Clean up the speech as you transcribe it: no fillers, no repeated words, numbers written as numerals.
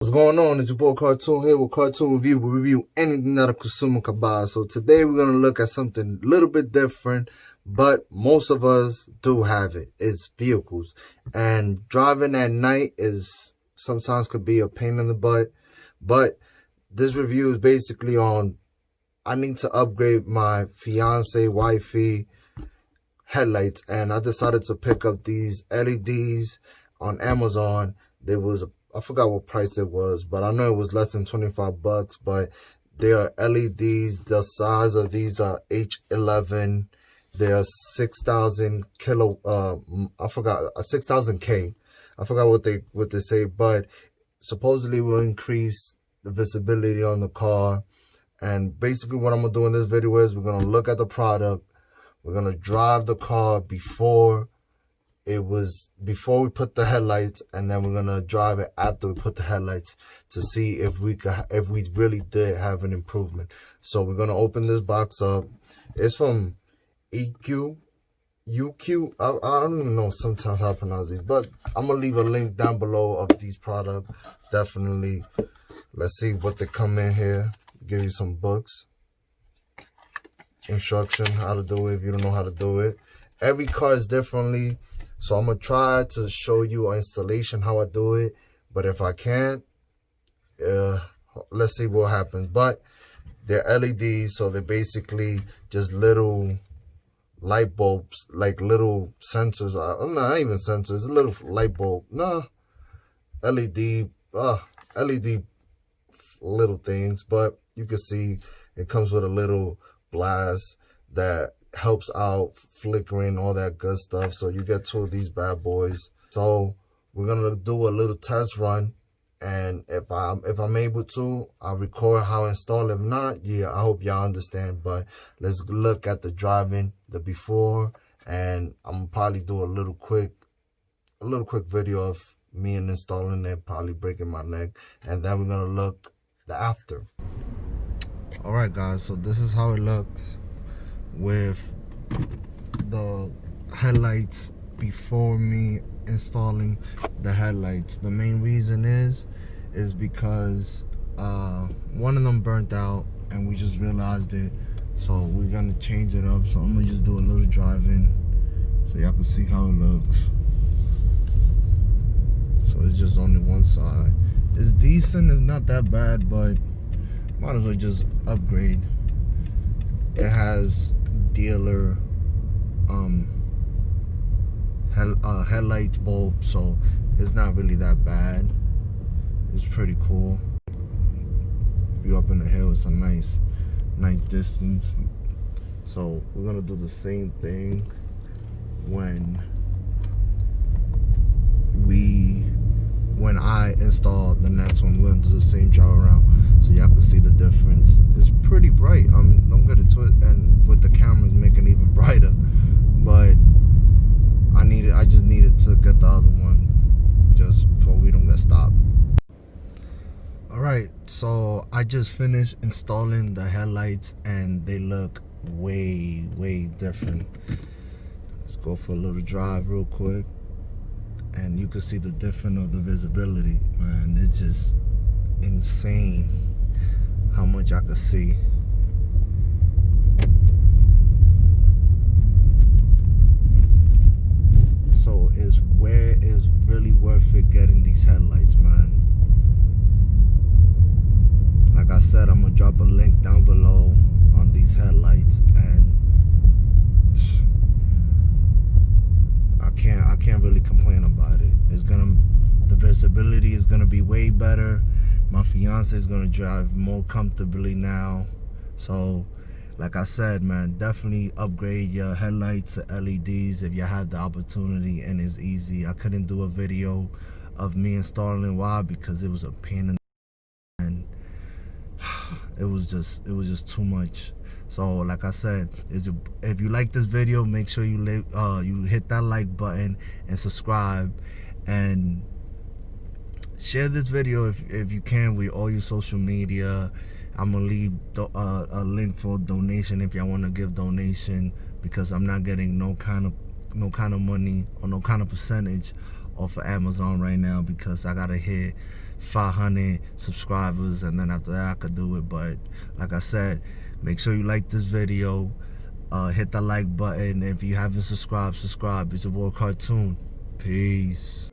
What's going on? It's your boy Kartoon here with Kartoon Review. We review anything that a consumer can buy. So today we're going to look at something a little bit different, but most of us do have it. It's vehicles. And driving at night is sometimes could be a pain in the butt. But this review is basically on I need to upgrade my fiance, wifey headlights. And I decided to pick up these LEDs on Amazon. I forgot what price it was, but I know it was less than 25 bucks, but they are LEDs. The size of these are H11. They are 6,000 kilo, 6,000 K. I forgot what they say, but supposedly will increase the visibility on the car. And basically what I'm going to do in this video is we're going to look at the product. We're going to drive the car before we put the headlights, and then we're gonna drive it after we put the headlights to see if we really did have an improvement. So we're gonna open this box up. It's from UQ. I don't even know sometimes how to pronounce these, but I'm gonna leave a link down below of these products. Definitely. Let's see what they come in here. Give you some books, instruction how to do it if you don't know how to do it. Every car is differently. So I'm going to try to show you an installation how I do it. But if I can't, let's see what happens. But they're LEDs, so they're basically just little light bulbs, like little sensors. Not even sensors, a little light bulb. LED little things. But you can see it comes with a little blast that helps out flickering, all that good stuff. So you get two of these bad boys. So we're gonna do a little test run, and if I'm able to, I'll record how I install it. If not, yeah, I hope y'all understand. But let's look at the driving, the before, and I'm gonna probably do a little quick video of me and installing it, probably breaking my neck, and then we're gonna look the after. All right, guys, so this is how it looks with the headlights before me installing the headlights. The main reason is because one of them burnt out and we just realized it, so we're gonna change it up. So I'm gonna just do a little driving so y'all can see how it looks. So it's just only one side. It's decent, it's not that bad, but might as well just upgrade. It has dealer headlight bulb, so it's not really that bad. It's pretty cool. If you're up in the hill, it's a nice distance. So we're gonna do the same thing when I install the next one. We're gonna do the same drive around so y'all can see the difference. It's pretty bright. Don't get it twisted, and with the cameras making it even brighter. But I just needed to get the other one just before we don't get stopped. All right, so I just finished installing the headlights and they look way different. Let's go for a little drive real quick. And you can see the difference of the visibility, man. It's just insane how much I can see. So it's really worth it getting these headlights, man. Like I said, I'm gonna drop a link down below on these headlights, and I can't really complain about it. The visibility is gonna be way better. My fiance is gonna drive more comfortably now. So like I said, man, definitely upgrade your headlights to LEDs if you have the opportunity, and it's easy. I couldn't do a video of me installing. Why? Because it was a pain in the, and it was just too much. So like I said, if you like this video, make sure you hit that like button and subscribe, and share this video if you can with all your social media. I'm gonna leave a link for donation if y'all want to give donation, because I'm not getting no kind of money or no kind of percentage off of Amazon right now, because I gotta hit 500 subscribers, and then after that I could do it. But like I said, make sure you like this video, hit the like button. If you haven't subscribed, subscribe. It's your boy Kartoon. Peace.